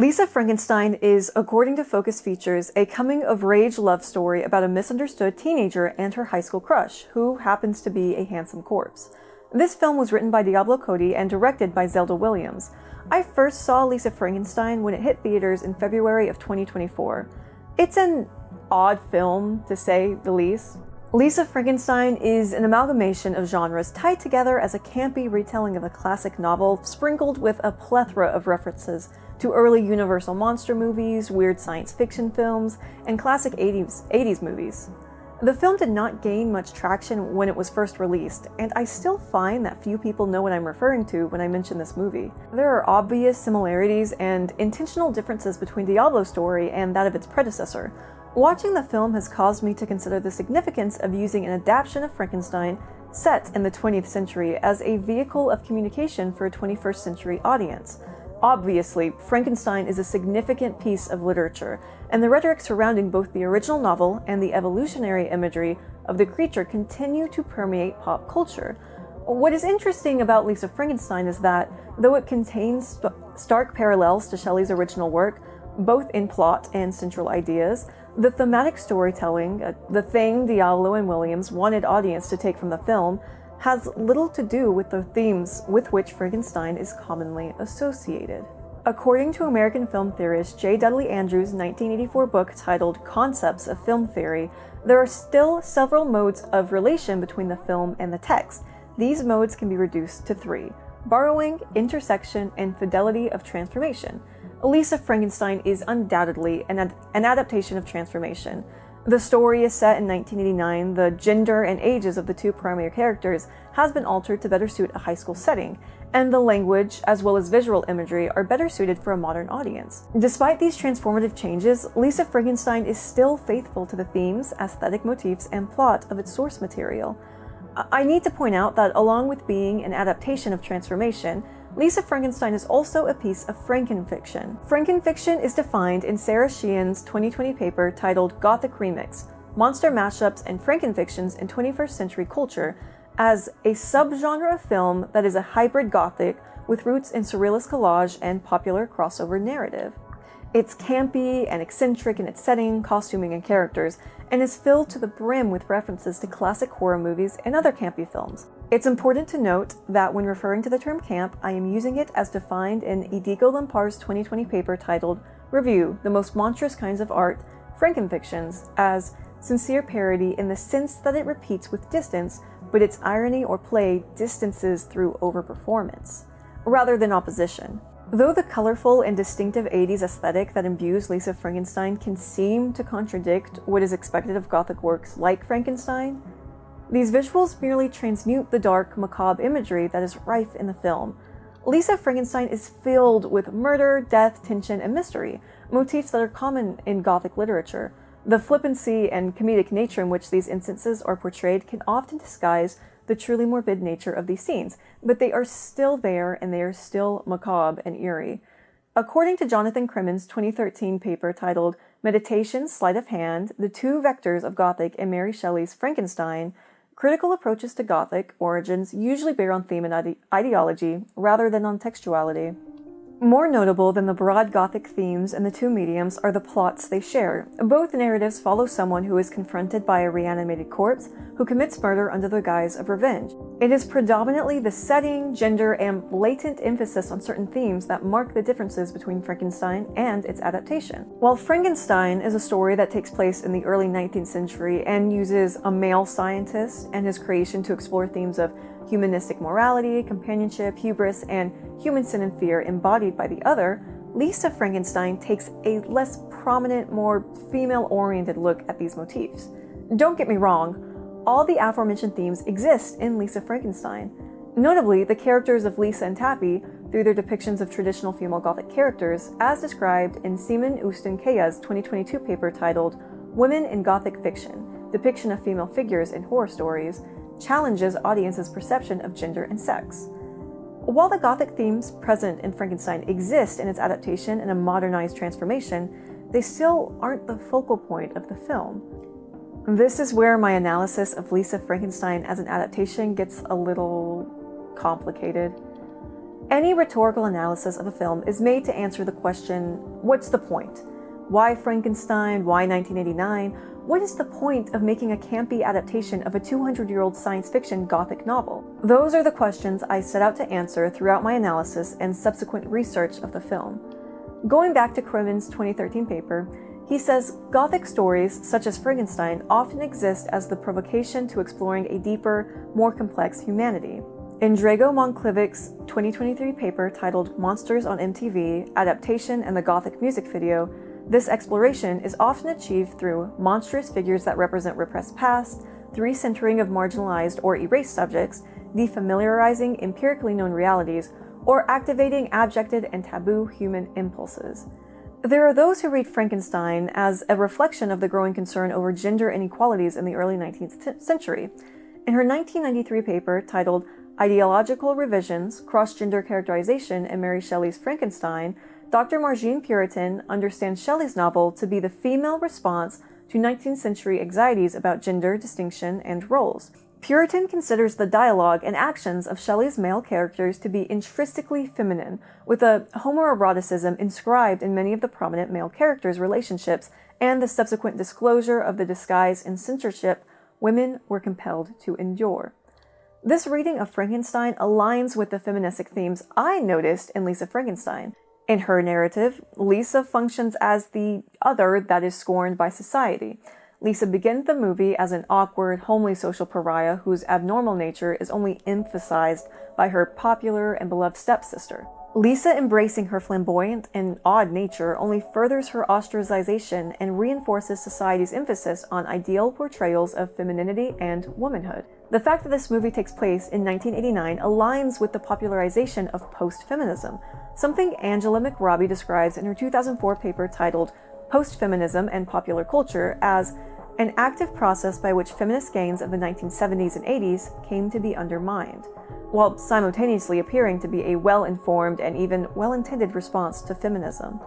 Lisa Frankenstein is, according to Focus Features, a coming-of-age love story about a misunderstood teenager and her high school crush, who happens to be a handsome corpse. This film was written by Diablo Cody and directed by Zelda Williams. I first saw Lisa Frankenstein when it hit theaters in February of 2024. It's an odd film, to say the least. Lisa Frankenstein is an amalgamation of genres tied together as a campy retelling of a classic novel, sprinkled with a plethora of references to early Universal monster movies, weird science fiction films, and classic 80s movies. The film did not gain much traction when it was first released, and I still find that few people know what I'm referring to when I mention this movie. There are obvious similarities and intentional differences between Diablo's story and that of its predecessor. Watching the film has caused me to consider the significance of using an adaptation of Frankenstein set in the 20th century as a vehicle of communication for a 21st century audience. Obviously, Frankenstein is a significant piece of literature, and the rhetoric surrounding both the original novel and the evolutionary imagery of the creature continue to permeate pop culture. What is interesting about Lisa Frankenstein is that, though it contains stark parallels to Shelley's original work, both in plot and central ideas, the thematic storytelling, the thing Diablo and Williams wanted audience to take from the film, has little to do with the themes with which Frankenstein is commonly associated. According to American film theorist J. Dudley Andrews' 1984 book titled Concepts of Film Theory, there are still several modes of relation between the film and the text. These modes can be reduced to three: borrowing, intersection, and fidelity of transformation. Lisa Frankenstein is undoubtedly an adaptation of transformation. The story is set in 1989. The gender and ages of the two primary characters has been altered to better suit a high school setting, and the language as well as visual imagery are better suited for a modern audience. Despite these transformative changes, Lisa Frankenstein is still faithful to the themes, aesthetic motifs, and plot of its source material. I need to point out that along with being an adaptation of transformation, Lisa Frankenstein is also a piece of Frankenfiction. Frankenfiction is defined in Sarah Sheehan's 2020 paper titled Gothic Remix: Monster Mashups and Frankenfictions in 21st Century Culture as a subgenre of film that is a hybrid Gothic with roots in surrealist collage and popular crossover narrative. It's campy and eccentric in its setting, costuming, and characters, and is filled to the brim with references to classic horror movies and other campy films. It's important to note that when referring to the term camp, I am using it as defined in Idigo Lempar's 2020 paper titled Review: The Most Monstrous Kinds of Art, Frankenfictions, as sincere parody in the sense that it repeats with distance, but its irony or play distances through overperformance, rather than opposition. Though the colorful and distinctive 80s aesthetic that imbues Lisa Frankenstein can seem to contradict what is expected of Gothic works like Frankenstein, these visuals merely transmute the dark, macabre imagery that is rife in the film. Lisa Frankenstein is filled with murder, death, tension, and mystery, motifs that are common in Gothic literature. The flippancy and comedic nature in which these instances are portrayed can often disguise the truly morbid nature of these scenes, but they are still there and they are still macabre and eerie. According to Jonathan Crimmins' 2013 paper titled Meditations, Sleight of Hand, The Two Vectors of Gothic and Mary Shelley's Frankenstein, critical approaches to Gothic origins usually bear on theme and ideology rather than on textuality. More notable than the broad Gothic themes in the two mediums are the plots they share. Both narratives follow someone who is confronted by a reanimated corpse who commits murder under the guise of revenge. It is predominantly the setting, gender, and blatant emphasis on certain themes that mark the differences between Frankenstein and its adaptation. While Frankenstein is a story that takes place in the early 19th century and uses a male scientist and his creation to explore themes of humanistic morality, companionship, hubris, and human sin and fear embodied by the other, Lisa Frankenstein takes a less prominent, more female-oriented look at these motifs. Don't get me wrong, all the aforementioned themes exist in Lisa Frankenstein. Notably, the characters of Lisa and Tappy, through their depictions of traditional female Gothic characters, as described in Seaman Usten-Kea's 2022 paper titled Women in Gothic Fiction: Depiction of Female Figures in Horror Stories, challenges audiences' perception of gender and sex. While the Gothic themes present in Frankenstein exist in its adaptation and a modernized transformation, they still aren't the focal point of the film. This is where my analysis of Lisa Frankenstein as an adaptation gets a little complicated. Any rhetorical analysis of a film is made to answer the question, what's the point? Why Frankenstein? Why 1989? What is the point of making a campy adaptation of a 200-year-old science fiction Gothic novel? Those are the questions I set out to answer throughout my analysis and subsequent research of the film. Going back to Criven's 2013 paper, he says Gothic stories, such as Frankenstein, often exist as the provocation to exploring a deeper, more complex humanity. In Drago Monklivik's 2023 paper titled Monsters on MTV, Adaptation and the Gothic Music Video, this exploration is often achieved through monstrous figures that represent repressed past, the recentering of marginalized or erased subjects, defamiliarizing empirically known realities, or activating abjected and taboo human impulses. There are those who read Frankenstein as a reflection of the growing concern over gender inequalities in the early 19th century. In her 1993 paper titled Ideological Revisions, Cross-Gender Characterization in Mary Shelley's Frankenstein, Dr. Margine Puritan understands Shelley's novel to be the female response to 19th century anxieties about gender distinction and roles. Puritan considers the dialogue and actions of Shelley's male characters to be intrinsically feminine, with a homoeroticism inscribed in many of the prominent male characters' relationships and the subsequent disclosure of the disguise and censorship women were compelled to endure. This reading of Frankenstein aligns with the feministic themes I noticed in Lisa Frankenstein. In her narrative, Lisa functions as the other that is scorned by society. Lisa begins the movie as an awkward, homely social pariah whose abnormal nature is only emphasized by her popular and beloved stepsister. Lisa embracing her flamboyant and odd nature only furthers her ostracization and reinforces society's emphasis on ideal portrayals of femininity and womanhood. The fact that this movie takes place in 1989 aligns with the popularization of post-feminism, something Angela McRobbie describes in her 2004 paper titled Post-Feminism and Popular Culture as an active process by which feminist gains of the 1970s and 80s came to be undermined, while simultaneously appearing to be a well-informed and even well-intended response to feminism.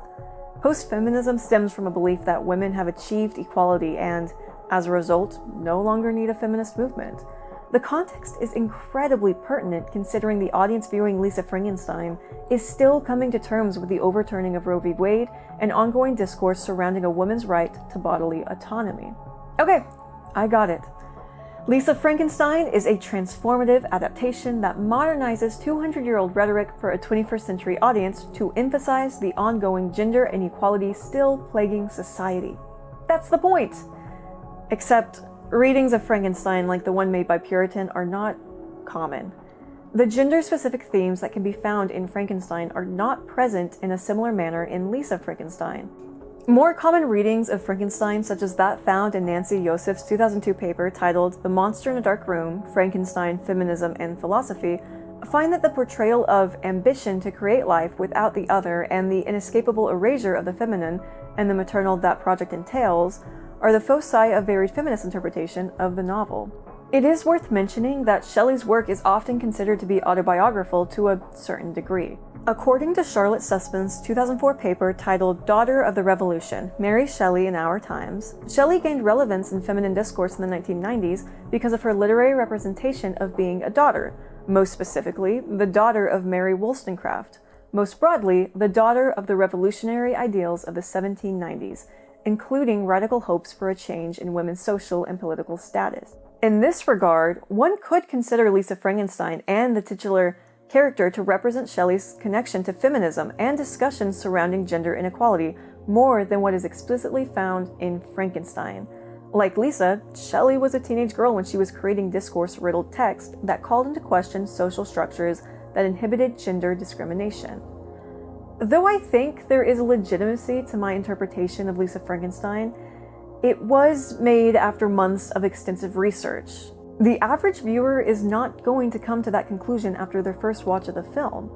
Post-feminism stems from a belief that women have achieved equality and, as a result, no longer need a feminist movement. The context is incredibly pertinent considering the audience viewing Lisa Frankenstein is still coming to terms with the overturning of Roe v. Wade and ongoing discourse surrounding a woman's right to bodily autonomy. Okay, I got it. Lisa Frankenstein is a transformative adaptation that modernizes 200-year-old rhetoric for a 21st century audience to emphasize the ongoing gender inequality still plaguing society. That's the point! Except, readings of Frankenstein like the one made by Puritan are not common. The gender-specific themes that can be found in Frankenstein are not present in a similar manner in Lisa Frankenstein. More common readings of Frankenstein, such as that found in Nancy Yosef's 2002 paper titled The Monster in a Dark Room, Frankenstein, Feminism, and Philosophy, find that the portrayal of ambition to create life without the other and the inescapable erasure of the feminine and the maternal that project entails are the foci of varied feminist interpretation of the novel. It is worth mentioning that Shelley's work is often considered to be autobiographical to a certain degree. According to Charlotte Sussman's 2004 paper titled Daughter of the Revolution, Mary Shelley in Our Times, Shelley gained relevance in feminine discourse in the 1990s because of her literary representation of being a daughter, most specifically, the daughter of Mary Wollstonecraft, most broadly, the daughter of the revolutionary ideals of the 1790s, including radical hopes for a change in women's social and political status. In this regard, one could consider Lisa Frankenstein and the titular character to represent Shelley's connection to feminism and discussions surrounding gender inequality more than what is explicitly found in Frankenstein. Like Lisa, Shelley was a teenage girl when she was creating discourse-riddled text that called into question social structures that inhibited gender discrimination. Though I think there is legitimacy to my interpretation of Lisa Frankenstein, it was made after months of extensive research. The average viewer is not going to come to that conclusion after their first watch of the film.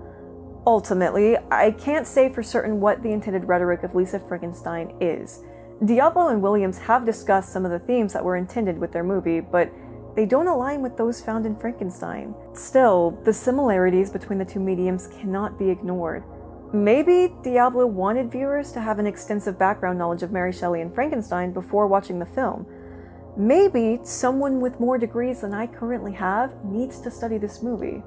Ultimately, I can't say for certain what the intended rhetoric of Lisa Frankenstein is. Diablo and Williams have discussed some of the themes that were intended with their movie, but they don't align with those found in Frankenstein. Still, the similarities between the two mediums cannot be ignored. Maybe Diablo wanted viewers to have an extensive background knowledge of Mary Shelley and Frankenstein before watching the film. Maybe someone with more degrees than I currently have needs to study this movie.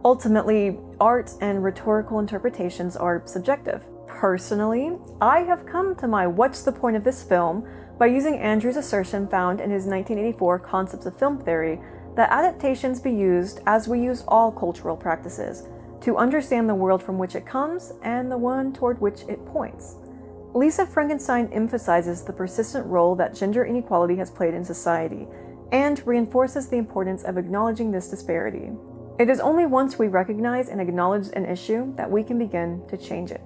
Ultimately, art and rhetorical interpretations are subjective. Personally, I have come to my "what's the point of this film" by using Andrew's assertion found in his 1984 Concepts of Film Theory that adaptations be used as we use all cultural practices, to understand the world from which it comes and the one toward which it points. Lisa Frankenstein emphasizes the persistent role that gender inequality has played in society, and reinforces the importance of acknowledging this disparity. It is only once we recognize and acknowledge an issue that we can begin to change it.